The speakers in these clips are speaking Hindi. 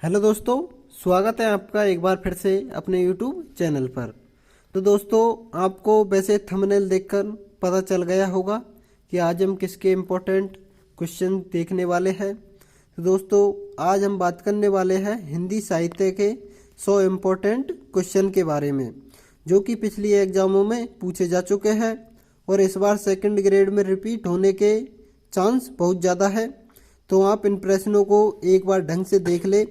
हेलो दोस्तों, स्वागत है आपका एक बार फिर से अपने यूट्यूब चैनल पर। तो दोस्तों, आपको वैसे थंबनेल देखकर पता चल गया होगा कि आज हम किसके इम्पोर्टेंट क्वेश्चन देखने वाले हैं। तो दोस्तों, आज हम बात करने वाले हैं हिंदी साहित्य के 100 इम्पोर्टेंट क्वेश्चन के बारे में, जो कि पिछली एग्जामों में पूछे जा चुके हैं और इस बार सेकंड ग्रेड में रिपीट होने के चांस बहुत ज़्यादा है। तो आप इन प्रश्नों को एक बार ढंग से देख ले,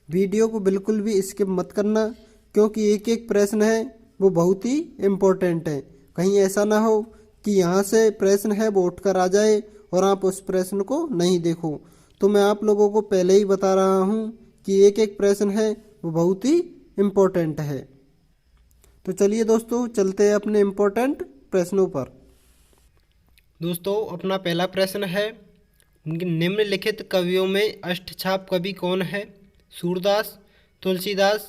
वीडियो को बिल्कुल भी स्किप मत करना, क्योंकि एक एक प्रश्न है वो बहुत ही इम्पोर्टेंट है। कहीं ऐसा ना हो कि यहाँ से प्रश्न है वो उठकर आ जाए और आप उस प्रश्न को नहीं देखो। तो मैं आप लोगों को पहले ही बता रहा हूँ कि एक एक प्रश्न है वो बहुत ही इम्पोर्टेंट है। तो चलिए दोस्तों, चलते हैं अपने इम्पोर्टेंट प्रश्नों पर। दोस्तों, अपना पहला प्रश्न है, निम्नलिखित कवियों में अष्टछाप कवि कौन है? सूरदास, तुलसीदास,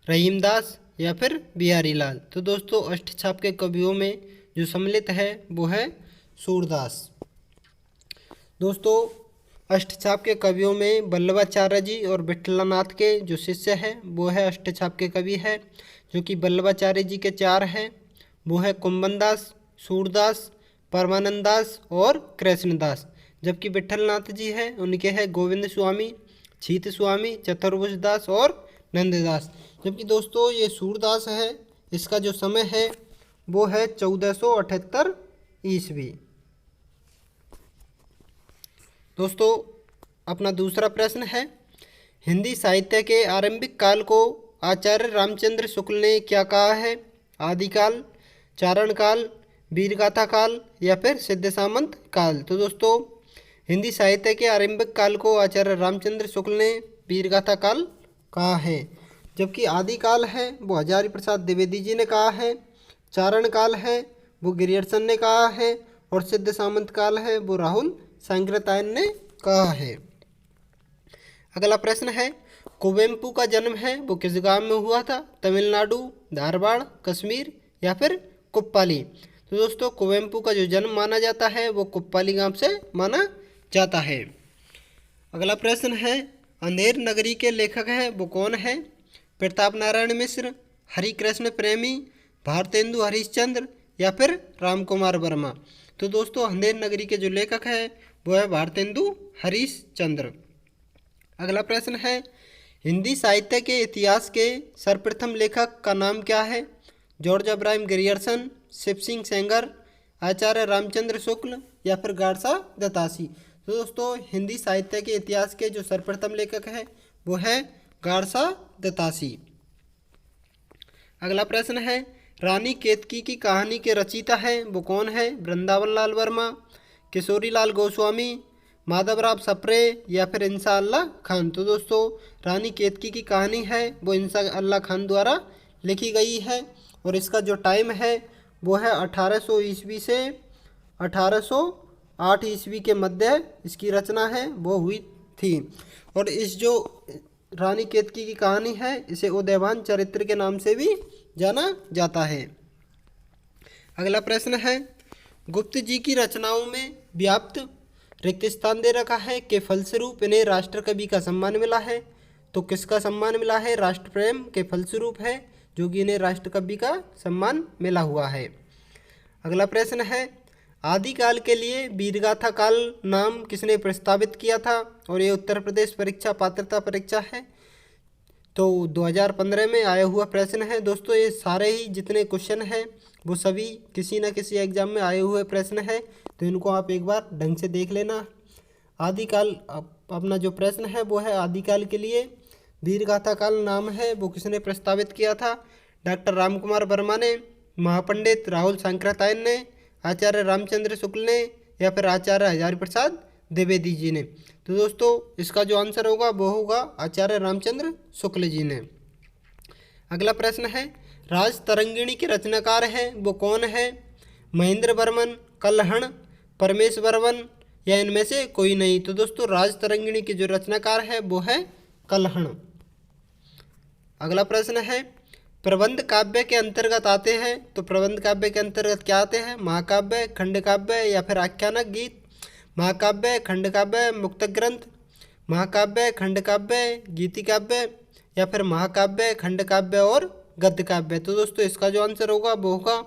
रहीमदास या फिर बिहारी लाल। तो दोस्तों, अष्टछाप के कवियों में जो सम्मिलित है वो है सूरदास। दोस्तों, अष्टछाप के कवियों में वल्लभाचार्य जी और विठलनाथ के जो शिष्य है वो है अष्टछाप के कवि है, जो कि वल्लभाचार्य जी के 4 हैं। वो है कुंभनदास, सूरदास, परमानंद दास और कृष्णदास। जबकि विठलनाथ जी हैं उनके हैं गोविंद स्वामी, छीत स्वामी, चतुर्भुज दास और नंददास। जबकि दोस्तों ये सूरदास है, इसका जो समय है वो है 1478 ईस्वी। दोस्तों, अपना दूसरा प्रश्न है, हिंदी साहित्य के आरंभिक काल को आचार्य रामचंद्र शुक्ल ने क्या कहा है? आदिकाल, चारण काल, वीरगाथा काल या फिर सिद्ध सामंत काल। तो दोस्तों, हिंदी साहित्य के आरंभिक काल को आचार्य रामचंद्र शुक्ल ने वीरगाथा काल कहा है। जबकि आदिकाल है वो हजारी प्रसाद द्विवेदी जी ने कहा है, चारण काल है वो गिरियर्सन ने कहा है और सिद्ध सामंत काल है वो राहुल सांकृत्यायन ने कहा है। अगला प्रश्न है, कुवेम्पु का जन्म है वो किस गांव में हुआ था? तमिलनाडु, धारवाड़, कश्मीर या फिर कुप्पाली। तो दोस्तों, कुवेम्पु का जो जन्म माना जाता है वो कुप्पाली गांव से माना जाता है। अगला प्रश्न है, अंधेर नगरी के लेखक है वो कौन है? प्रताप नारायण मिश्र, हरिकृष्ण प्रेमी, भारतेंदु हरिश्चंद्र या फिर राम कुमार वर्मा। तो दोस्तों, अंधेर नगरी के जो लेखक है वो है भारतेंदु हरिश्चंद्र। अगला प्रश्न है, हिंदी साहित्य के इतिहास के सर्वप्रथम लेखक का नाम क्या है? George Abraham Grierson, Shiv Singh Sengar, Acharya Ramchandra Shukla या फिर गारसा दत्तासी। तो दोस्तों, हिंदी साहित्य के इतिहास के जो सर्वप्रथम लेखक है वो है गारसा दत्तासी। अगला प्रश्न है, रानी केतकी की कहानी के रचयिता है वो कौन है? वृंदावन लाल वर्मा, किशोरी लाल गोस्वामी, माधवराव सप्रे या फिर इंसा अल्लाह खान। तो दोस्तों, रानी केतकी की कहानी है वो इंसा अल्लाह खान द्वारा लिखी गई है और इसका जो टाइम है वो है 1800 ईस्वी से 1808 ईस्वी के मध्य इसकी रचना है वो हुई थी। और इस जो रानी केतकी की कहानी है इसे उदयभान चरित्र के नाम से भी जाना जाता है। अगला प्रश्न है, गुप्त जी की रचनाओं में व्याप्त रिक्त स्थान दे रखा है के फलस्वरूप इन्हें राष्ट्रकवि का सम्मान मिला है। तो किसका सम्मान मिला है? राष्ट्रप्रेम के फलस्वरूप है जो कि इन्हें राष्ट्रकवि का सम्मान मिला हुआ है। अगला प्रश्न है, आदिकाल के लिए वीरगाथा काल नाम किसने प्रस्तावित किया था? और ये उत्तर प्रदेश परीक्षा पात्रता परीक्षा है, तो 2015 में आया हुआ प्रश्न है। दोस्तों, ये सारे ही जितने क्वेश्चन हैं वो सभी किसी न किसी एग्जाम में आए हुए प्रश्न है, तो इनको आप एक बार ढंग से देख लेना। आदिकाल अपना जो प्रश्न है वो है, आदिकाल के लिए वीरगाथा काल नाम है वो किसने प्रस्तावित किया था? डॉक्टर राम कुमार वर्मा ने, महापंडित राहुल सांकृत्यायन ने, आचार्य रामचंद्र शुक्ल ने या फिर आचार्य हजारी प्रसाद द्विवेदी जी ने। तो दोस्तों, इसका जो आंसर होगा वो होगा आचार्य रामचंद्र शुक्ल जी ने। अगला प्रश्न है, राज तरंगिणी के रचनाकार हैं वो कौन है? महेंद्र वर्मन, कल्हण, परमेश वर्मन या इनमें से कोई नहीं। तो दोस्तों, राज तरंगिणी के जो रचनाकार है वो है कल्हण। अगला प्रश्न है, प्रबंध काव्य के अंतर्गत आते हैं, तो प्रबंध काव्य के अंतर्गत क्या आते हैं? महाकाव्य, खंड काव्य या फिर आख्यानक गीत। महाकाव्य, खंड काव्य, मुक्त ग्रंथ, महाकाव्य, खंड काव्य, गीति काव्य या फिर महाकाव्य, खंड काव्य और गद्य काव्य। तो दोस्तों इसका जो आंसर होगा वो होगा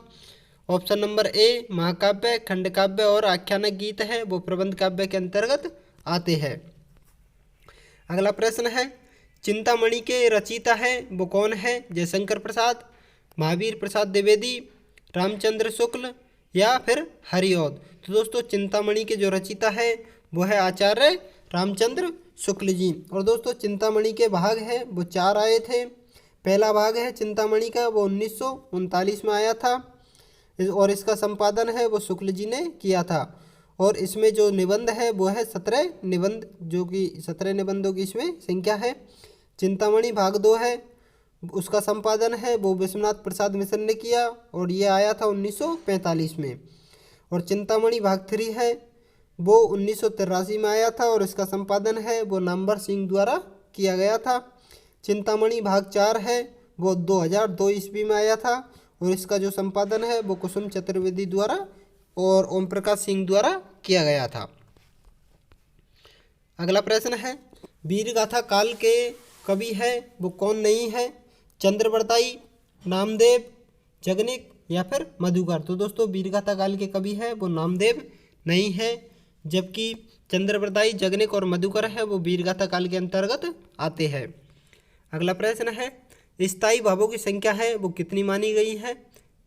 ऑप्शन नंबर ए, महाकाव्य, खंड काव्य और आख्यानक गीत है वो प्रबंध काव्य के अंतर्गत आते हैं। अगला प्रश्न है, चिंतामणि के रचयिता है वो कौन है? जयशंकर प्रसाद, महावीर प्रसाद द्विवेदी, रामचंद्र शुक्ल या फिर हरिऔध। तो दोस्तों चिंतामणि के जो रचयिता है वो है आचार्य रामचंद्र शुक्ल जी। और दोस्तों चिंतामणि के भाग हैं वो 4 आए थे। पहला भाग है चिंतामणि का, वो 1939 में आया था और इसका संपादन है वो शुक्ल जी ने किया था। और इसमें जो निबंध है वो है 17 निबंध, जो कि 17 निबंधों की इसमें संख्या है। चिंतामणि भाग 2 है, उसका संपादन है वो विश्वनाथ प्रसाद मिश्र ने किया और ये आया था 1945 में। और चिंतामणि भाग 3 है वो 1983 में आया था और इसका संपादन है वो नामवर सिंह द्वारा किया गया था। चिंतामणि भाग 4 है वो 2002 ईस्वी में आया था और इसका जो संपादन है वो कुसुम चतुर्वेदी द्वारा और ओम प्रकाश सिंह द्वारा किया गया था। अगला प्रश्न है, वीरगाथा काल के कवि है वो कौन नहीं है? चंद्रवरदाई, नामदेव, जगनिक या फिर मधुकर। तो दोस्तों वीरगाथा काल के कवि है वो नामदेव नहीं है, जबकि चंद्रवरदाई, जगनिक और मधुकर है वो वीरगाथा काल के अंतर्गत आते हैं। अगला प्रश्न है, स्थायी भावों की संख्या है वो कितनी मानी गई है?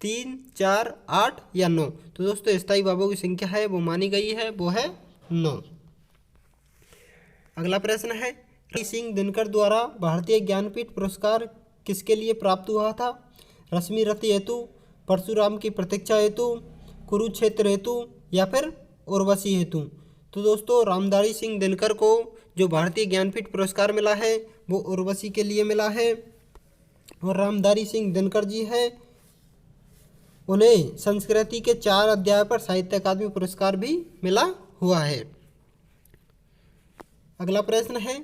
3, 4, 8 या 9। तो दोस्तों स्थायी भावों की संख्या है वो मानी गई है वो है 9। अगला प्रश्न है, हरि सिंह दिनकर द्वारा भारतीय ज्ञानपीठ पुरस्कार किसके लिए प्राप्त हुआ था? रश्मि रति हेतु, परशुराम की प्रतीक्षा हेतु, कुरुक्षेत्र हेतु या फिर उर्वशी हेतु। तो दोस्तों रामधारी सिंह दिनकर को जो भारतीय ज्ञानपीठ पुरस्कार मिला है वो उर्वशी के लिए मिला है। और रामधारी सिंह दिनकर जी है, उन्हें संस्कृति के 4 अध्याय पर साहित्य अकादमी पुरस्कार भी मिला हुआ है। अगला प्रश्न है,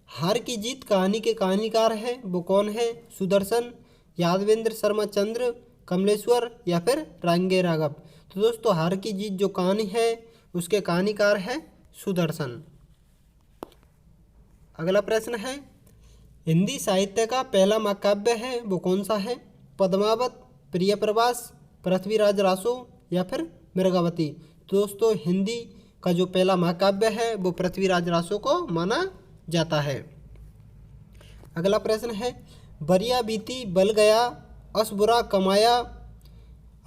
हार की जीत कहानी के कहानीकार है वो कौन है? सुदर्शन, यादवेंद्र शर्मा चंद्र, कमलेश्वर या फिर रांगे राघव। तो दोस्तों हार की जीत जो कहानी है उसके कहानीकार है सुदर्शन। अगला प्रश्न है, हिंदी साहित्य का पहला महाकाव्य है वो कौन सा है? पद्मावत, प्रिय प्रवास, पृथ्वीराज रासो या फिर मृगावती। तो दोस्तों हिंदी का जो पहला महाकाव्य है वो पृथ्वीराज रासो को माना जाता है। अगला प्रश्न है, बरिया बीती बल गया, अस बुरा कमाया,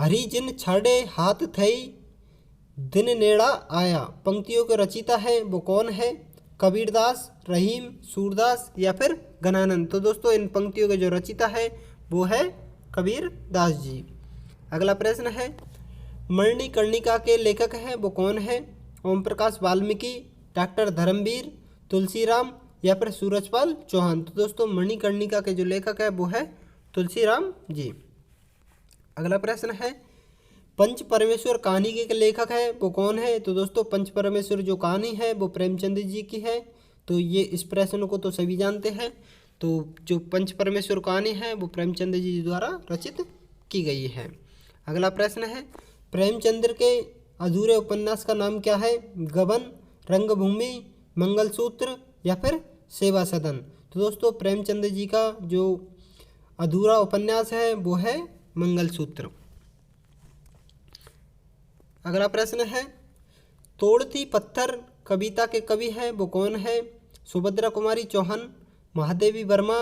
हरी जिन छाड़े हाथ थई, दिन नेड़ा आया। पंक्तियों के रचयिता है वो कौन है? कबीरदास, रहीम, सूरदास या फिर गणानंद। तो दोस्तों इन पंक्तियों के जो रचयिता है वो है कबीरदास जी। अगला प्रश्न है, मणिकर्णिका के लेखक है वो कौन है? ओम प्रकाश वाल्मीकि, डॉक्टर धर्मवीर, तुलसीराम या फिर सूरजपाल चौहान। तो दोस्तों मणिकर्णिका के जो लेखक है वो है तुलसीराम जी। अगला प्रश्न है, पंच परमेश्वर कहानी के लेखक है वो कौन है? तो दोस्तों पंच परमेश्वर जो कहानी है वो प्रेमचंद जी की है। तो ये इस प्रश्न को तो सभी जानते हैं। तो जो पंच परमेश्वर कहानी है वो प्रेमचंद जी द्वारा रचित की गई है। अगला प्रश्न है, प्रेमचंद्र के अधूरे उपन्यास का नाम क्या है? गबन, रंगभूमि, मंगलसूत्र या फिर सेवा सदन। तो दोस्तों प्रेमचंद जी का जो अधूरा उपन्यास है वो है मंगलसूत्र। अगला प्रश्न है, तोड़ती पत्थर कविता के कवि है वो कौन है? सुभद्रा कुमारी चौहान, महादेवी वर्मा,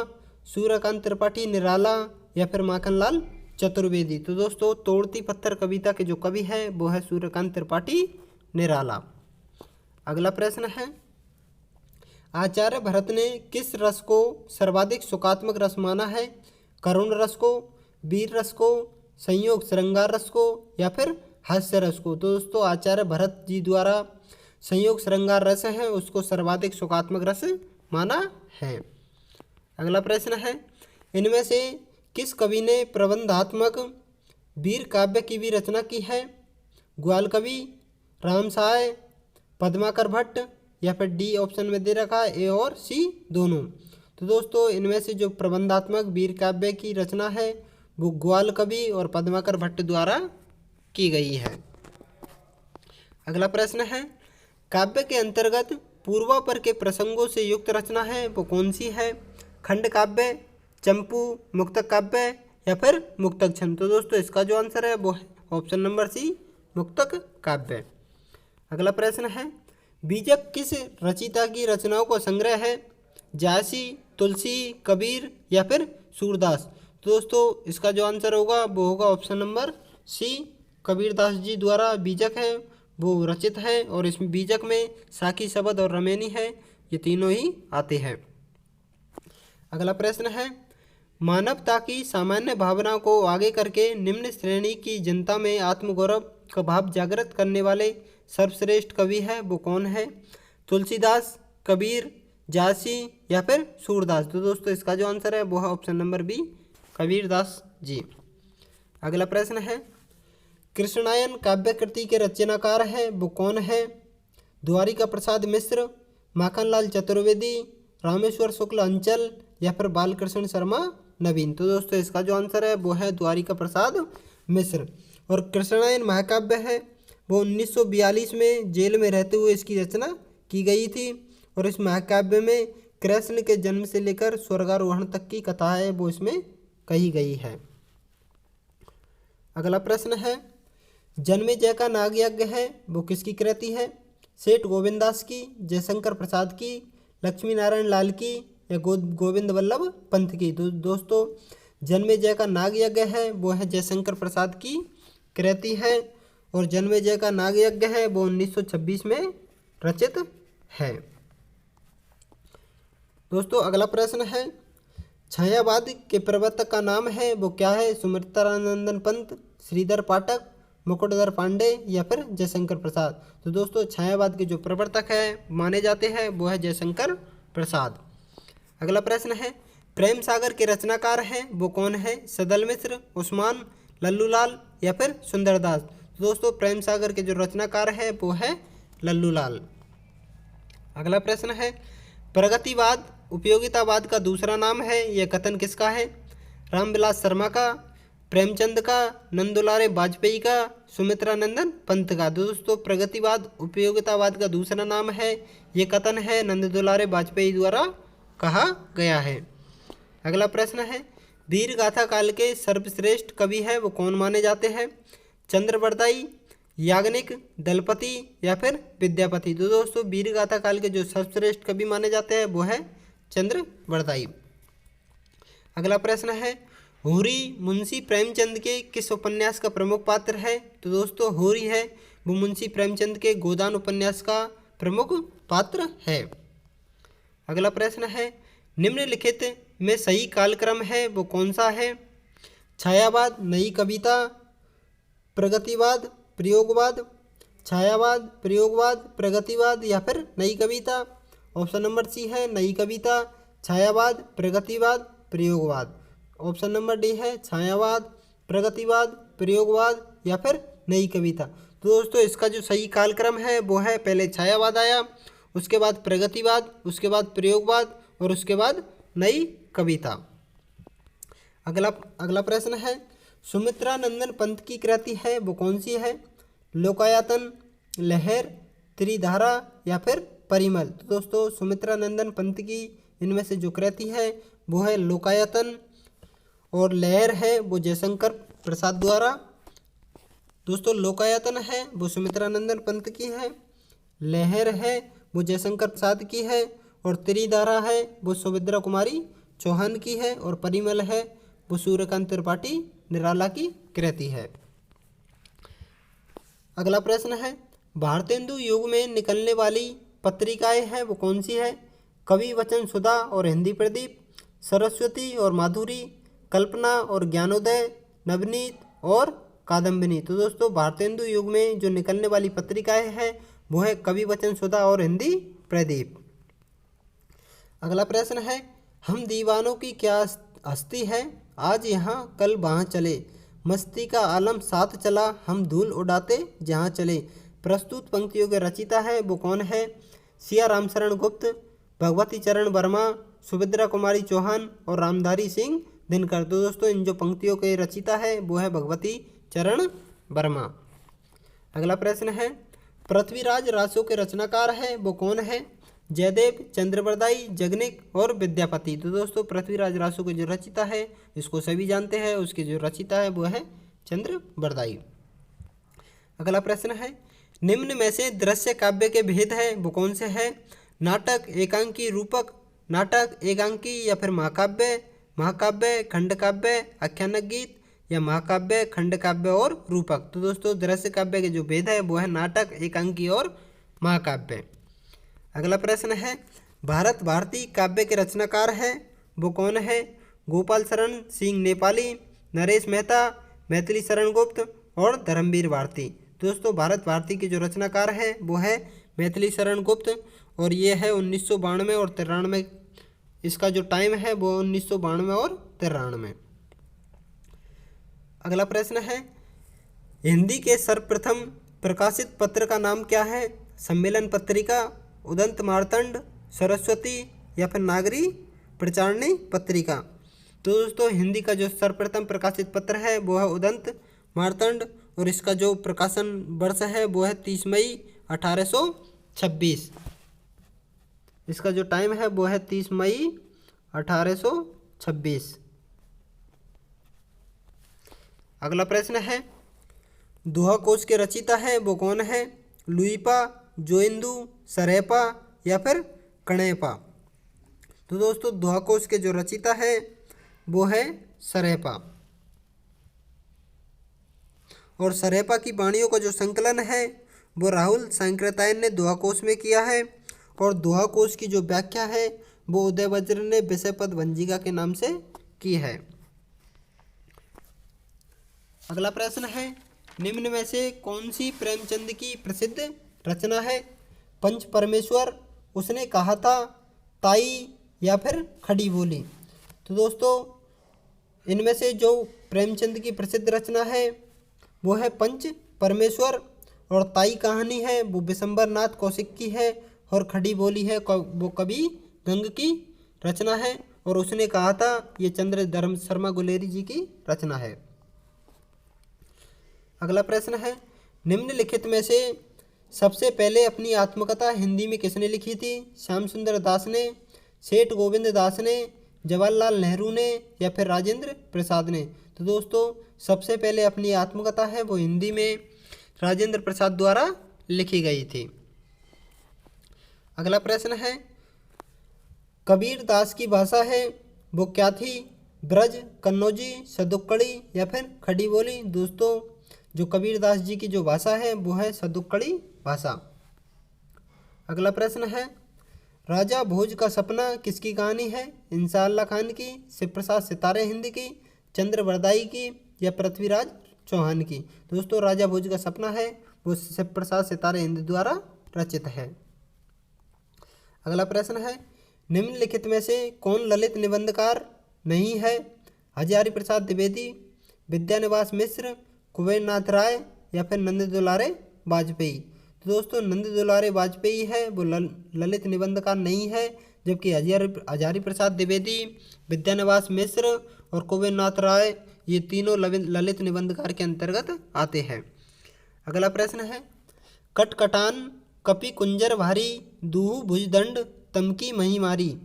सूर्यकांत त्रिपाठी निराला या फिर माखनलाल चतुर्वेदी। तो दोस्तों तोड़ती पत्थर कविता के जो कवि है वो है सूर्यकांत त्रिपाठी निराला। अगला प्रश्न है, आचार्य भरत ने किस रस को सर्वाधिक सुखात्मक रस माना है? करुण रस को, वीर रस को, संयोग श्रृंगार रस को या फिर हास्य रस को। तो दोस्तों आचार्य भरत जी द्वारा संयोग श्रृंगार रस है उसको सर्वाधिक सुखात्मक रस माना है। अगला प्रश्न है, इनमें से किस कवि ने प्रबंधात्मक वीर काव्य की भी रचना की है? ग्वाल कवि, रामसाय, पद्माकर भट्ट या फिर डी ऑप्शन में दे रखा है ए और सी दोनों। तो दोस्तों इनमें से जो प्रबंधात्मक वीर काव्य की रचना है वो ग्वाल कवि और पद्माकर भट्ट द्वारा की गई है। अगला प्रश्न है, काव्य के अंतर्गत पूर्वापर के प्रसंगों से युक्त रचना है वो कौन सी है? खंड काव्य, चंपू, मुक्तक काव्य या फिर मुक्तक छंद। तो दोस्तों इसका जो आंसर है वो है ऑप्शन नंबर सी, मुक्तक काव्य। अगला प्रश्न है, बीजक किस रचिता की रचनाओं का संग्रह है? जायसी, तुलसी, कबीर या फिर सूरदास। तो दोस्तों इसका जो आंसर होगा वो होगा option number C, Kabirdas ji द्वारा बीजक है वो रचित है। और इसमें बीजक में साकी, शबद और रमैनी है, ये तीनों ही आते हैं। अगला प्रश्न है, मानवता की सामान्य भावना को आगे करके निम्न श्रेणी की जनता में आत्मगौरव का भाव जागृत करने वाले सर्वश्रेष्ठ कवि है वो कौन है? तुलसीदास, कबीर, जायसी या फिर सूरदास। तो दोस्तों इसका जो आंसर है वो है option number B, Kabirdas ji. अगला प्रश्न है, कृष्णायन काव्य कृति के रचनाकार है वो कौन है? द्वारिका प्रसाद मिश्र, माखनलाल चतुर्वेदी, रामेश्वर शुक्ल अंचल या फिर बालकृष्ण शर्मा नवीन। तो दोस्तों इसका जो आंसर है वो है द्वारिका प्रसाद मिश्र। और कृष्णायन महाकाव्य है वो 1942 में जेल में रहते हुए इसकी रचना की गई थी। और इस महाकाव्य में कृष्ण के जन्म से लेकर स्वर्गारोहण तक की कथा है वो इसमें कही गई है। अगला प्रश्न है, जन्मेजय का नागयज्ञ है वो किसकी कृति है? सेठ गोविंदास की, जयशंकर प्रसाद की, लक्ष्मी नारायण लाल की या गोविंद वल्लभ पंत की। दोस्तों जन्मेजय का नागयज्ञ है वो है जयशंकर प्रसाद की कृति है। और जन्मेजय का नागयज्ञ है वो 1926 में रचित है। दोस्तों अगला प्रश्न है, छायावाद के प्रवर्तक का नाम है वो क्या है? सुमित्रानंदन पंत, श्रीधर पाठक, मुकुटधर पांडे या फिर जयशंकर प्रसाद। तो दोस्तों छायावाद के जो प्रवर्तक है माने जाते हैं वो है जयशंकर प्रसाद। अगला प्रश्न है, प्रेम सागर के रचनाकार हैं वो कौन है? सदल मिश्र, उस्मान, लल्लूलाल या फिर सुंदरदास। तो दोस्तों प्रेम सागर के जो रचनाकार है वो है लल्लूलाल। अगला प्रश्न है, प्रगतिवाद उपयोगितावाद का दूसरा नाम है, यह कथन किसका है? रामविलास शर्मा का, प्रेमचंद का, नंदुलारे वाजपेयी का, सुमित्रानंदन पंत का। दोस्तों प्रगतिवाद उपयोगितावाद का दूसरा नाम है, ये कथन है नंदुलारे वाजपेयी द्वारा कहा गया है। अगला प्रश्न है, वीर गाथा काल के सर्वश्रेष्ठ कवि है वो कौन माने जाते हैं? चंद्रवरदाई, याग्निक, दलपति या फिर विद्यापति। तो दोस्तों वीर गाथा काल के जो सर्वश्रेष्ठ कवि माने जाते हैं वो है चंद्रवरदाई। अगला प्रश्न है, होरी मुंशी प्रेमचंद के किस उपन्यास का प्रमुख पात्र है? तो दोस्तों होरी है वो मुंशी प्रेमचंद के गोदान उपन्यास का प्रमुख पात्र है। अगला प्रश्न है, निम्नलिखित में सही कालक्रम है वो कौन सा है? छायावाद, नई कविता, प्रगतिवाद, प्रयोगवाद। छायावाद, प्रयोगवाद, प्रगतिवाद या फिर नई कविता। ऑप्शन नंबर सी है नई कविता, छायावाद, प्रगतिवाद, प्रयोगवाद। ऑप्शन नंबर डी है छायावाद, प्रगतिवाद, प्रयोगवाद या फिर नई कविता। तो दोस्तों इसका जो सही कालक्रम है वो है पहले छायावाद आया, उसके बाद प्रगतिवाद, उसके बाद प्रयोगवाद और उसके बाद नई कविता। अगला प्रश्न है, सुमित्रानंदन पंत की कृति है वो कौन सी है? लोकायतन, लहर, त्रिधारा या फिर परिमल। तो दोस्तों सुमित्रानंदन पंत की इनमें से जो कृति है वो है लोकायतन और लहर है वो जयशंकर प्रसाद द्वारा। दोस्तों लोकायतन है वो सुमित्रानंदन पंत की है, लहर है वो जयशंकर प्रसाद की है और त्रिधारा है वो सुभद्रा कुमारी चौहान की है और परिमल है वो सूर्यकांत त्रिपाठी निराला की कृति है। अगला प्रश्न है, भारतेंदु युग में निकलने वाली पत्रिकाएं हैं वो कौन सी है? कवि वचन सुधा और हिंदी प्रदीप, सरस्वती और माधुरी, कल्पना और ज्ञानोदय, नवनीत और कादम्बिनी। तो दोस्तों भारतेंदु युग में जो निकलने वाली पत्रिकाएं हैं वो है कवि वचन सुधा और हिंदी प्रदीप। अगला प्रश्न है, हम दीवानों की क्या हस्ती है? आज यहाँ कल वहाँ चले, मस्ती का आलम साथ चला, हम धूल उड़ाते जहाँ चले। प्रस्तुत पंक्तियों के रचिता है वो कौन है? सिया रामशरण गुप्त, भगवती चरण वर्मा, सुभद्रा कुमारी चौहान और रामधारी सिंह दिनकर। तो दोस्तों इन जो पंक्तियों के रचिता है वो है भगवती चरण वर्मा। अगला प्रश्न है, पृथ्वीराज रासों के रचनाकार है वो कौन है? जयदेव, चंद्रबरदाई, जगनिक और विद्यापति। तो दोस्तों पृथ्वीराज रासो के जो रचिता है इसको सभी जानते हैं, उसके जो रचिता है वो है चंद्रबरदाई। अगला प्रश्न है, निम्न में से दृश्य काव्य के भेद है वो कौन से है? नाटक, एकांकी, रूपक, नाटक, एकांकी या फिर महाकाव्य, महाकाव्य, खंडकाव्य, आख्यानक गीत या महाकाव्य, खंडकाव्य और रूपक। तो दोस्तों दृश्य काव्य के जो भेद है वो है नाटक, एकांकी और महाकाव्य। अगला प्रश्न है, भारत भारती काव्य के रचनाकार है वो कौन है? गोपाल शरण सिंह नेपाली, नरेश मेहता, मैथिली शरण गुप्त और धर्मवीर भारती। दोस्तों भारत भारती के जो रचनाकार है वो है मैथिली शरण गुप्त और ये है 1992 और 93। इसका जो टाइम है वो 1992 और 93। अगला प्रश्न है, हिंदी के सर्वप्रथम प्रकाशित पत्र का नाम क्या है? सम्मेलन पत्रिका, उदंत मार्तंड, सरस्वती या फिर नागरी प्रचारणी पत्रिका। तो दोस्तों हिंदी का जो सर्वप्रथम प्रकाशित पत्र है वो है उदंत मार्तंड और इसका जो प्रकाशन वर्ष है वो है 30 मई 1826। इसका जो टाइम है वो है 30 मई 1826। अगला प्रश्न है, दोहा कोश के रचिता है वो कौन है? लुईपा, जोइंदू, सरेपा या फिर कणेपा। तो दोस्तों दोहा कोश के जो रचिता है वो है सरेपा और सरेपा की वाणियों का जो संकलन है वो राहुल सांकृत्यायन ने दोहा कोश में किया है और दोहा कोश की जो व्याख्या है वो उदय वज्र ने विषयपद भंजिका के नाम से की है। अगला प्रश्न है, निम्न में से कौन सी प्रेमचंद की प्रसिद्ध रचना है? पंच परमेश्वर, उसने कहा था, ताई या फिर खड़ी बोली। तो दोस्तों इनमें से जो प्रेमचंद की प्रसिद्ध रचना है वो है पंच परमेश्वर और ताई कहानी है वो विशंबर नाथ कौशिक की है और खड़ी बोली है वो कवि गंग की रचना है और उसने कहा था ये चंद्र धर्म शर्मा गुलेरी जी की रचना है। अगला प्रश्न है, निम्नलिखित में से सबसे पहले अपनी आत्मकथा हिंदी में किसने लिखी थी? श्याम सुंदर दास ने, सेठ गोविंद दास ने, जवाहरलाल नेहरू ने या फिर राजेंद्र प्रसाद ने। तो दोस्तों सबसे पहले अपनी आत्मकथा है वो हिंदी में राजेंद्र प्रसाद द्वारा लिखी गई थी। अगला प्रश्न है, कबीर दास की भाषा है वो क्या थी? ब्रज, कन्नौजी, सदुक्कड़ी या फिर खड़ी बोली। दोस्तों जो कबीर दास जी की जो भाषा है वो है सदुक्कड़ी भाषा। अगला प्रश्न है, राजा भोज का सपना किसकी कहानी है? इंसाअल्लाह खान की, शिव प्रसाद सितारे हिंद की, चंद्रबरदाई की या पृथ्वीराज चौहान की। दोस्तों राजा भोज का सपना है वो शिव प्रसाद सितारे हिंद द्वारा रचित है। अगला प्रश्न है, निम्नलिखित में से कौन ललित निबंधकार नहीं है? हजारी प्रसाद द्विवेदी, विद्यानिवास मिश्र, कुबेर नाथ राय या फिर नंद दुलारे वाजपेयी। तो दोस्तों नंद दुलारे वाजपेयी है वो ललित निबंधकार नहीं है, जबकि हजारी प्रसाद द्विवेदी, विद्यानिवास मिश्र और कुबेर नाथ राय ये तीनों ललित निबंधकार के अंतर्गत आते हैं। अगला प्रश्न है, कटकटान कपि कुंजर भारी, दूहु भुजदंड तमकी मही मारी,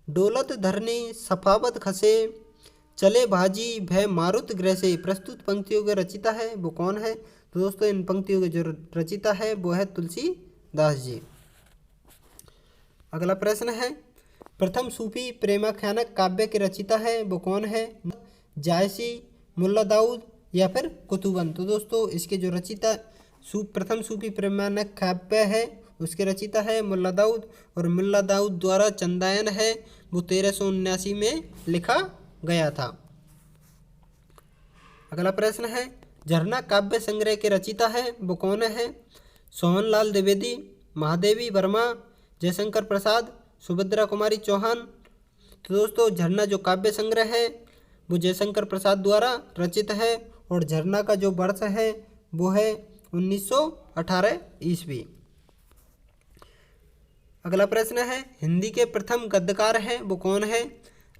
डोलत धरनी सफावत खसे, चले भाजी भय मारुत ग्रह से। प्रस्तुत पंक्तियों के रचिता है वो कौन है? तो दोस्तों इन पंक्तियों के जो रचिता है वो है तुलसीदास जी। अगला प्रश्न है, प्रथम सूफी प्रेमाख्यानक काव्य के रचिता है वो कौन है? जायसी, मुल्ला दाऊद या फिर कुतुबन। तो दोस्तों इसके जो रचिता प्रथम सूफी प्रेमाख्यानक काव्य है उसके रचिता है मुल्ला दाऊद और मुल्ला दाऊद द्वारा चंदायन है वो 1379 में लिखा गया था। अगला प्रश्न है, झरना काव्य संग्रह के रचिता है वो कौन है? सोहनलाल द्विवेदी, महादेवी वर्मा, जयशंकर प्रसाद, सुभद्रा कुमारी चौहान। तो दोस्तों झरना जो काव्य संग्रह है वो जयशंकर प्रसाद द्वारा रचित है और झरना का जो वर्ष है वो है 1918 ईस्वी। अगला प्रश्न है, हिंदी के प्रथम गद्यकार हैं वो कौन है?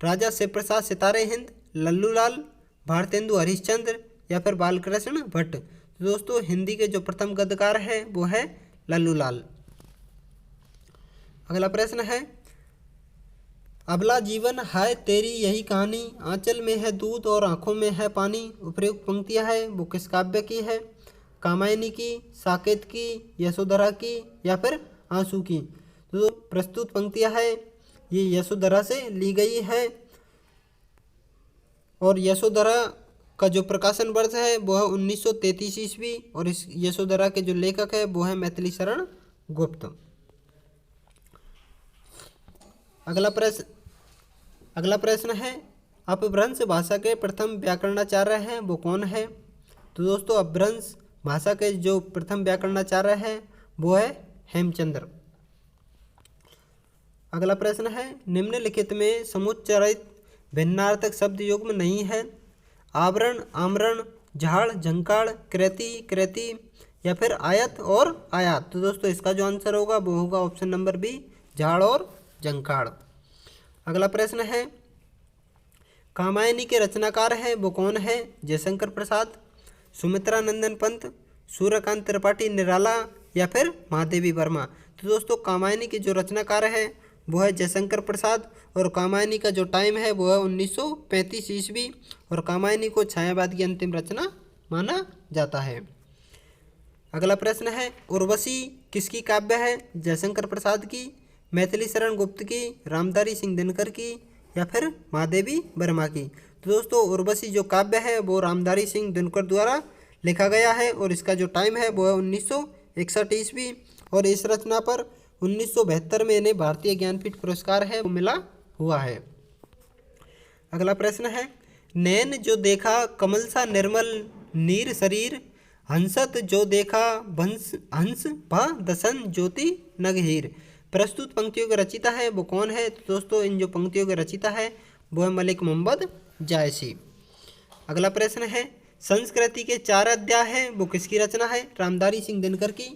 राजा शिव प्रसाद सितारे हिंद, लल्लूलाल, भारतेंदु हरिश्चंद्र या फिर बालकृष्ण भट्ट। तो दोस्तों हिंदी के जो प्रथम गद्यकार है वो है लल्लूलाल। अगला प्रश्न है, अबला जीवन हाय तेरी यही कहानी, आंचल में है दूध और आंखों में है पानी। उपयुक्त पंक्तियां है वो किस काव्य की है? कामायनी की, साकेत की, यशोधरा की या फिर आंसू की? तो प्रस्तुत पंक्तियां है ये यशोधरा से ली गई है और यशोधरा का जो प्रकाशन वर्ष है वो है 1933 ईस्वी और इस यशोधरा के जो लेखक है वो है मैथिली शरण गुप्त। अगला प्रश्न है, अपभ्रंश भाषा के प्रथम व्याकरणाचार्य हैं वो कौन है? तो दोस्तों अपभ्रंश भाषा के जो प्रथम व्याकरणाचार्य हैं वो है हेमचंद्र। अगला प्रश्न है, निम्नलिखित में समुच्चरित भिन्नार्थक शब्द युग्म नहीं है। आवरण, आमरण, झाड़, झंकाड़, कृति, कृति या फिर आयत और आयात। तो दोस्तों इसका जो आंसर होगा वो होगा ऑप्शन नंबर बी, झाड़ और झंकाड़। अगला प्रश्न है, कामायनी के रचनाकार है वो कौन है? जयशंकर प्रसाद, सुमित्रा नंदन पंत, सूर्यकांत त्रिपाठी निराला या फिर महादेवी वर्मा। तो दोस्तों कामायनी के जो रचनाकार है वो है जयशंकर प्रसाद और कामायनी का जो टाइम है वो है 1935 ईस्वी और कामायनी को छायावाद की अंतिम रचना माना जाता है। अगला प्रश्न है, उर्वशी किसकी काव्य है? जयशंकर प्रसाद की, मैथिली शरण गुप्त की, रामधारी सिंह दिनकर की या फिर महादेवी वर्मा की? तो दोस्तों उर्वशी जो काव्य है वो रामधारी सिंह दिनकर द्वारा लिखा गया है और इसका जो टाइम है वो है 1961 ईस्वी और इस रचना पर 1972 में इन्हें भारतीय ज्ञानपीठ पुरस्कार है वो मिला हुआ है। अगला प्रश्न है, नैन जो देखा कमल सा निर्मल नीर शरीर, हंसत जो देखा हंस भा दसन ज्योति नगहीर। प्रस्तुत पंक्तियों का रचिता है वो कौन है? तो दोस्तों इन जो पंक्तियों का रचिता है वो है मलिक मोहम्मद जायसी। अगला प्रश्न है, संस्कृति के 4 अध्याय हैं वो किसकी रचना है? रामधारी सिंह दिनकर की,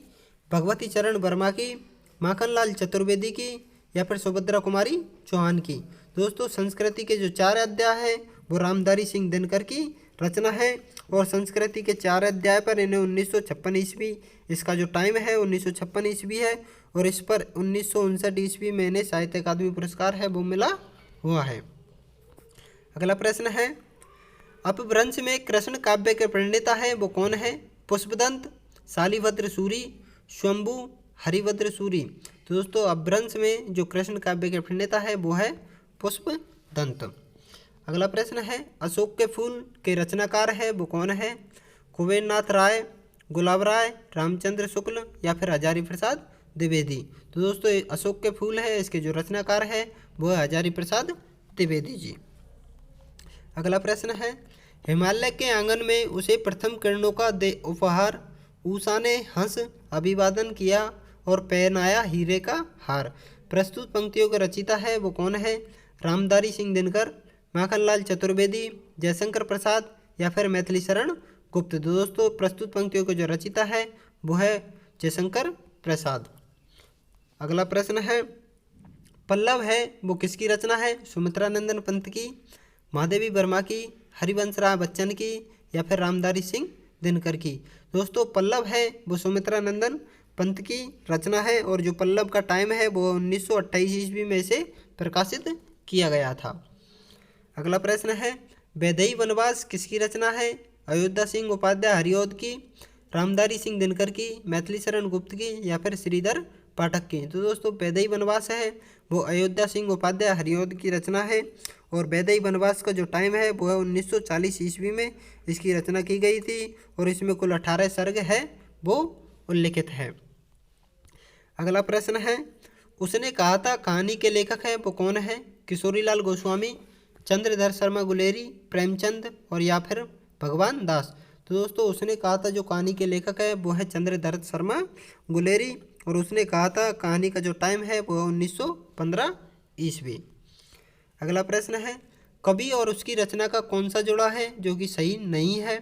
भगवती चरण वर्मा की, माखनलाल चतुर्वेदी की या फिर सुभद्रा कुमारी चौहान की? दोस्तों संस्कृति के जो 4 अध्याय हैं वो रामधारी सिंह दिनकर की रचना है और संस्कृति के 4 अध्याय पर इन्हें 1956 ईस्वी इसका जो टाइम है 1956 ईस्वी है और इस पर 1959 ईस्वी में इन्हें साहित्य अकादमी पुरस्कार है वो मिला हुआ है। अगला प्रश्न है, अपभ्रंश में कृष्ण काव्य के प्रणेता है वो कौन है? पुष्पदंत, शालिभद्र सूरी, स्वयंभू, हरिभद्र सूरी। तो दोस्तों अपभ्रंश में जो कृष्ण काव्य के प्रणेता है वो है पुष्पदंत। अगला प्रश्न है, अशोक के फूल के रचनाकार है वो कौन है? कुबेरनाथ राय, गुलाब राय, रामचंद्र शुक्ल या फिर हजारी प्रसाद द्विवेदी? तो दोस्तों अशोक के फूल है इसके जो रचनाकार है वो है हजारी प्रसाद द्विवेदी जी। अगला प्रश्न है, हिमालय के आंगन में उसे प्रथम किरणों का दे उपहार, उषा ने हंस अभिवादन किया और पहनाया हीरे का हार। प्रस्तुत पंक्तियों का रचिता है वो कौन है? रामधारी सिंह दिनकर, माखनलाल चतुर्वेदी, जयशंकर प्रसाद या फिर मैथिली शरण गुप्त? तो दोस्तों प्रस्तुत पंक्तियों का जो रचिता है वो है जयशंकर प्रसाद। अगला प्रश्न है, पल्लव है वो किसकी रचना है? सुमित्रा नंदन पंत की, महादेवी वर्मा की, हरिवंश राय बच्चन की या फिर रामधारी सिंह दिनकर की? दोस्तों पल्लव है वो सुमित्रा नंदन पंत की रचना है और जो पल्लव का टाइम है वो 1928 ईस्वी में इसे प्रकाशित किया गया था। अगला प्रश्न है, वैदेही वनवास किसकी रचना है? अयोध्या सिंह उपाध्याय हरिऔध की, रामधारी सिंह दिनकर की, मैथिली शरण गुप्त की या फिर श्रीधर पाठक की? तो दोस्तों वैदेही वनवास है वो अयोध्या सिंह उपाध्याय हरिऔध की रचना है और वैदेही वनवास का जो टाइम है वो है 1940 ईस्वी में इसकी रचना की गई थी और इसमें कुल 18 सर्ग है वो उल्लिखित है। अगला प्रश्न है, उसने कहा था कहानी के लेखक है वो कौन है? किशोरीलाल गोस्वामी, चंद्रधर शर्मा गुलेरी, प्रेमचंद और या फिर भगवान दास? तो दोस्तों उसने कहा था जो कहानी के लेखक है वो है चंद्रधर शर्मा गुलेरी और उसने कहा था कहानी का जो टाइम है वो 1915 ईस्वी। अगला प्रश्न है, कवि और उसकी रचना का कौन सा जोड़ा है जो कि सही नहीं है?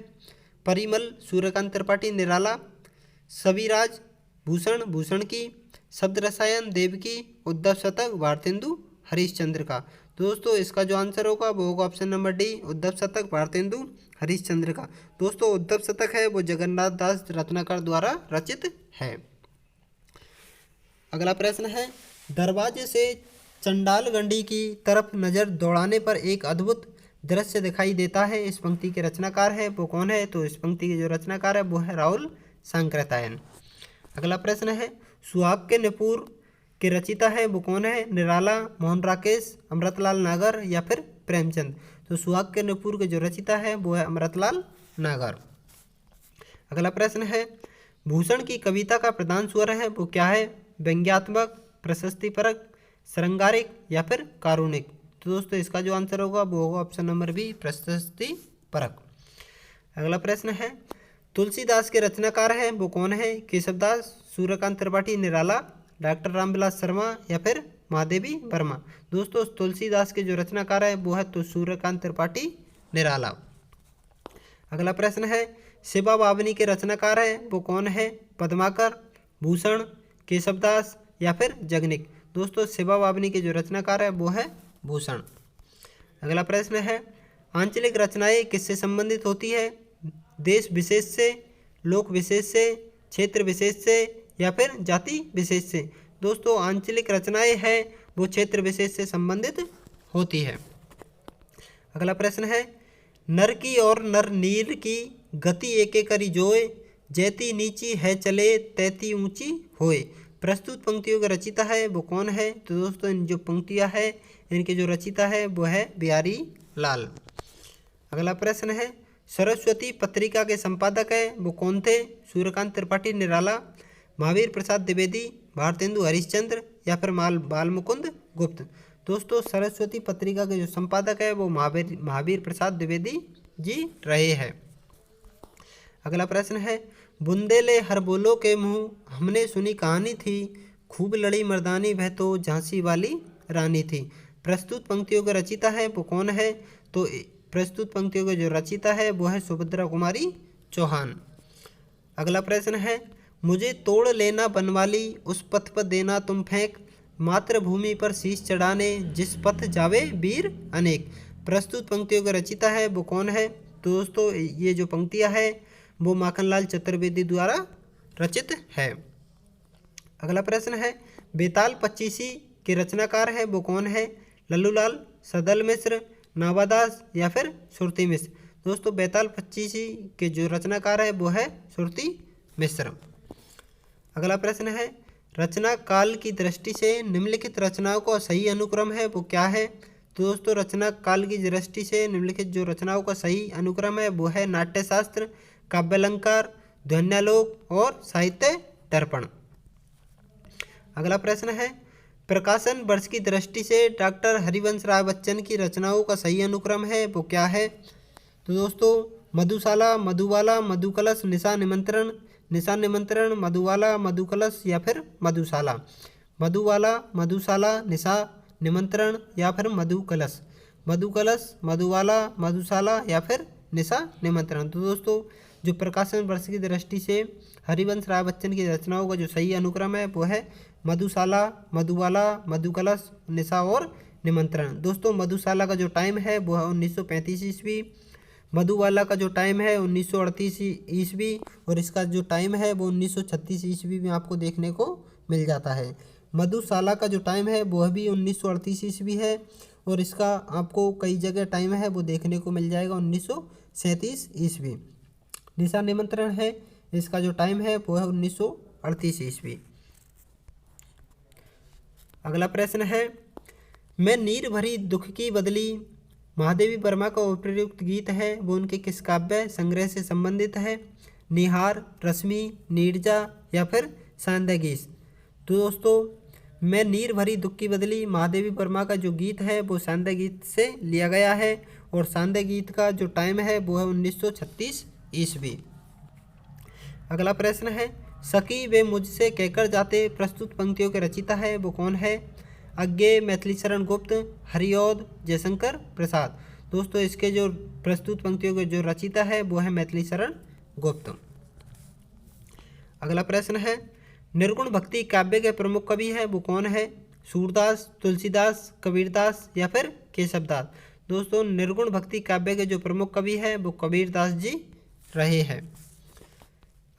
परिमल, सूर्यकांत त्रिपाठी निराला, सविराज भूषण भूषण की, शब्द रसायन देवकी, उद्धव शतक भारतेंदु हरिश्चंद्र का? तो दोस्तों इसका जो आंसर होगा वो होगा ऑप्शन नंबर डी, उद्धव शतक भारतेंदु हरिश्चंद्र का। दोस्तों उद्धव शतक है वो जगन्नाथ दास रत्नाकर द्वारा रचित है। अगला प्रश्न है, दरवाजे से चंडाल गंडी की तरफ नज़र दौड़ाने पर एक अद्भुत दृश्य दिखाई देता है। इस पंक्ति के रचनाकार है वो कौन है? तो इस पंक्ति के जो रचनाकार है वो है राहुल सांकृत्यायन। अगला प्रश्न है सुहाग के नुपुर के रचिता है वो कौन है? निराला, मोहन राकेश, अमृतलाल नागर या फिर प्रेमचंद। तो सुहाग के नुपुर के जो रचिता है वो है अमृतलाल नागर। अगला प्रश्न है भूषण की कविता का प्रधान स्वर है वो क्या है? व्यंग्यात्मक, प्रशस्तिपरक, श्रृंगारिक या फिर कारुणिक। तो दोस्तों इसका जो आंसर होगा वो होगा ऑप्शन नंबर बी, प्रशस्तिपरक। अगला प्रश्न है तुलसीदास के रचनाकार है वो कौन है? केशवदास, सूर्यकांत त्रिपाठी, निराला, डॉक्टर रामविलास शर्मा या फिर महादेवी वर्मा। दोस्तों तुलसीदास के जो रचनाकार है वो है तो सूर्यकांत त्रिपाठी, निराला। अगला प्रश्न है शिवा बावनी के रचनाकार है वो कौन है? पद्माकर, भूषण, केशवदास या फिर जगनिक। दोस्तों शिवा बावनी के जो रचनाकार है वो है भूषण। अगला प्रश्न है आंचलिक रचनाएं किससे संबंधित होती है? देश विशेष से, लोक विशेष से, क्षेत्र विशेष से या फिर जाति विशेष से। दोस्तों आंचलिक रचनाएं हैं वो क्षेत्र विशेष से संबंधित होती है। अगला प्रश्न है नर की और नर नीर की गति एके करी जोए, जैती नीची है चले तैती ऊंची होए। प्रस्तुत पंक्तियों का रचिता है वो कौन है? तो दोस्तों इन जो पंक्तियां है इनके जो रचिता है वो है बिहारी लाल। अगला प्रश्न है सरस्वती पत्रिका के संपादक है वो कौन थे? सूर्यकांत त्रिपाठी, निराला, महावीर प्रसाद द्विवेदी, भारतेंदु हरिश्चंद्र या फिर बाल मुकुंद गुप्त। दोस्तों सरस्वती पत्रिका के जो संपादक है वो महावीर प्रसाद द्विवेदी जी रहे हैं। अगला प्रश्न है बुंदेले हर बोलो के मुँह हमने सुनी कहानी थी, खूब लड़ी मर्दानी वह तो झांसी वाली रानी थी। प्रस्तुत पंक्तियों का रचिता है वो कौन है? तो प्रस्तुत पंक्तियों का जो रचिता है वो है सुभद्रा कुमारी चौहान। अगला प्रश्न है मुझे तोड़ लेना बनवाली, उस पथ पर देना तुम फेंक, मातृभूमि पर शीश चढ़ाने जिस पथ जावे वीर अनेक। प्रस्तुत पंक्तियों का रचिता है वो कौन है? तो दोस्तों ये जो पंक्तियां है वो माखनलाल चतुर्वेदी द्वारा रचित है। अगला प्रश्न है बेताल पच्चीसी के रचनाकार है वो कौन है? लल्लूलाल, सदल मिश्र, नावादास या फिर सुरती मिश्र। दोस्तों बेताल पच्चीसी के जो रचनाकार है वो है सुरती मिश्र। अगला प्रश्न है रचना काल की दृष्टि से निम्नलिखित रचनाओं का सही अनुक्रम है वो क्या है? तो दोस्तों रचना काल की दृष्टि से निम्नलिखित जो रचनाओं का सही अनुक्रम है वो है नाट्यशास्त्र, काव्यालंकार, ध्वन्यालोक और साहित्य दर्पण। अगला प्रश्न है प्रकाशन वर्ष की दृष्टि से डॉक्टर हरिवंश राय बच्चन की रचनाओं का सही अनुक्रम है वो क्या है? तो दोस्तों मधुशाला, मधुबाला, मधुकलश, निशा निमंत्रण, निशा निमंत्रण, मधुबाला, मधुकलश या फिर मधुशाला। मधुबाला, मधुशाला, निशा निमंत्रण या फिर मधुकलश। मधुकलश, मधुबाला, मधुशाला या फिर निशा निमंत्रण। तो दोस्तों जो प्रकाशन वर्ष की दृष्टि से हरिवंश राय बच्चन की रचनाओं का जो सही अनुक्रम है वो है मधुशाला, मधुबाला, मधुकलश, निशा और निमंत्रण। दोस्तों मधुशाला का जो टाइम है वो है 1935 ईस्वी, मधुबाला का जो टाइम है 1938 ईस्वी और इसका जो टाइम है वो 1936 ईस्वी में आपको देखने को मिल जाता है। मधुशाला का जो टाइम है वह भी 1938 ईस्वी है और इसका आपको कई जगह टाइम है वो देखने को मिल जाएगा 1937 ईस्वी। निशा निमंत्रण है इसका जो टाइम है वो है 1938 ईस्वी। अगला प्रश्न है मैं नीर भरी दुख की बदली, महादेवी वर्मा का उपयुक्त गीत है वो उनके किस काव्य संग्रह से संबंधित है? निहार, रश्मि, नीरजा या फिर सांध्य गीत। तो दोस्तों मैं नीर भरी दुख की बदली महादेवी वर्मा का जो गीत है वो सांध्य गीत से लिया गया है और सांध्य गीत का जो टाइम है वो है 1936 ईस्वी। अगला प्रश्न है सखी वे मुझसे कहकर जाते, प्रस्तुत पंक्तियों के रचिता है वो कौन है? अज्ञे, मैथिली शरण गुप्त, हरिऔध, जयशंकर प्रसाद। दोस्तों इसके जो प्रस्तुत पंक्तियों के जो रचिता है वो है मैथिली शरण गुप्त। अगला प्रश्न है निर्गुण भक्ति काव्य के प्रमुख कवि है वो कौन है? सूरदास, तुलसीदास, कबीरदास या फिर केशवदास। दोस्तों निर्गुण भक्ति काव्य के जो प्रमुख कवि है वो कबीरदास जी रहे हैं।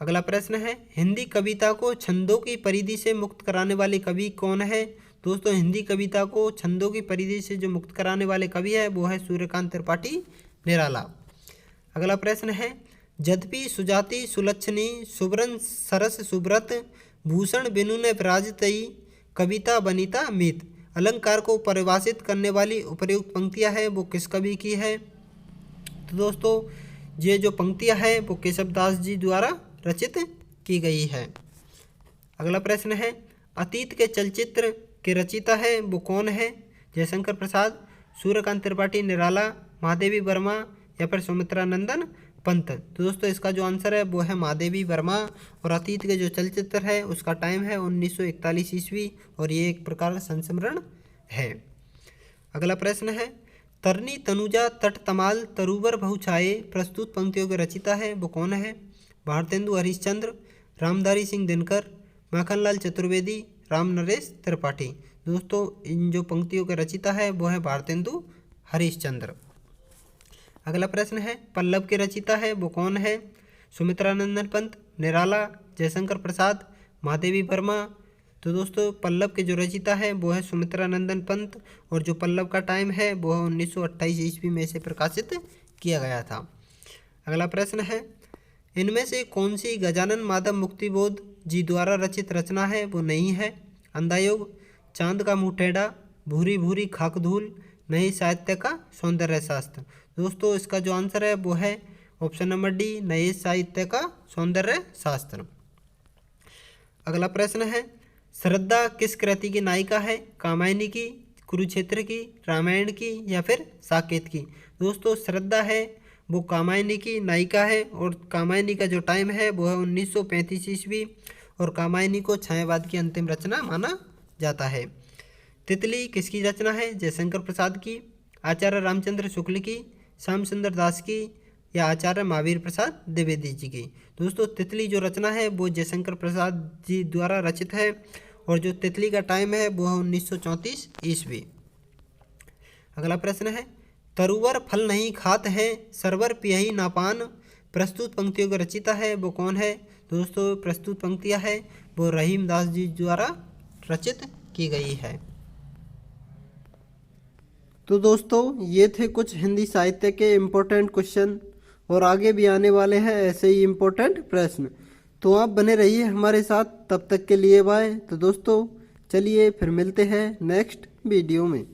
अगला प्रश्न है हिंदी कविता को छंदों की परिधि से मुक्त कराने वाले कवि कौन है? दोस्तों हिंदी कविता को छंदों की परिधि से जो मुक्त कराने वाले कवि है वो है सूर्यकांत त्रिपाठी निराला। अगला प्रश्न है, यद्यपि सुजाति सुलक्षणी सुब्रन सरस सुब्रत भूषण बिनु ने पराजितई कविता बनीता मीत। अलंकार को परिभाषित करने वाली उपर्युक्त पंक्तियां है वो किस कवि की है? तो दोस्तों ये जो पंक्तियां है वो केशवदास जी द्वारा रचित की गई है। अगला प्रश्न है, अतीत के चलचित्र के रचयिता है वो कौन है? जयशंकर प्रसाद, सूर्यकांत त्रिपाठी निराला, महादेवी वर्मा या फिर सुमित्रा नंदन पंत। तो दोस्तों इसका जो आंसर है वो है महादेवी वर्मा। और अतीत के जो चलचित्र है उसका टाइम है 1941 ईस्वी और ये एक प्रकार का संस्मरण है। अगला प्रश्न है, तरनी तनुजा तट तमाल तरुवर बहुछाए प्रस्तुत पंक्तियों के रचयिता है वो कौन है? भारतेंदु हरिश्चंद्र, रामधारी सिंह दिनकर, माखनलाल चतुर्वेदी, राम नरेश त्रिपाठी। दोस्तों इन जो पंक्तियों के रचयिता है वो है भारतेंदु हरिश्चंद्र। अगला प्रश्न है, पल्लव के रचयिता है वो कौन है? सुमित्रा नंदन पंत, निराला, जयशंकर प्रसाद, महादेवी वर्मा। तो दोस्तों पल्लव के जो रचयिता है वो है सुमित्रा नंदन पंत और जो पल्लव का टाइम है वो है 1928 ईस्वी में से प्रकाशित किया गया था। अगला प्रश्न है, इनमें से कौन सी गजानन माधव मुक्तिबोध जी द्वारा रचित रचना है वो नहीं है? अंधायोग, चांद का मुँह टेढ़ा, भूरी भूरी खाक धूल, नई साहित्य का सौंदर्य शास्त्र। दोस्तों इसका जो आंसर है वो है ऑप्शन नंबर डी, नए साहित्य का सौंदर्य शास्त्र। अगला प्रश्न है, श्रद्धा किस कृति की नायिका है? कामायनी की, कुरुक्षेत्र की, रामायण की या फिर साकेत की? दोस्तों श्रद्धा है वो कामायनी की नायिका है और कामायनी का जो टाइम है वो है 1935 ईस्वी और कामायनी को छायावाद की अंतिम रचना माना जाता है। तितली किसकी रचना है? जयशंकर प्रसाद की, आचार्य रामचंद्र शुक्ल की, श्याम सुंदर दास की या आचार्य महावीर प्रसाद द्विवेदी जी की? दोस्तों तितली जो रचना है वो जयशंकर प्रसाद जी द्वारा रचित है और जो तितली का टाइम है वो है 1934 ईस्वी। अगला प्रश्न है, तरुवर फल नहीं खात है सरवर पियही नापान प्रस्तुत पंक्तियों का रचयिता है वो कौन है? दोस्तों प्रस्तुत पंक्तियां है वो रहीम दास जी द्वारा रचित की गई है। तो दोस्तों ये थे कुछ हिंदी साहित्य के इम्पोर्टेंट क्वेश्चन और आगे भी आने वाले हैं ऐसे ही इम्पोर्टेंट प्रश्न। तो आप बने रहिए हमारे साथ, तब तक के लिए बाय। तो दोस्तों चलिए फिर मिलते हैं नेक्स्ट वीडियो में।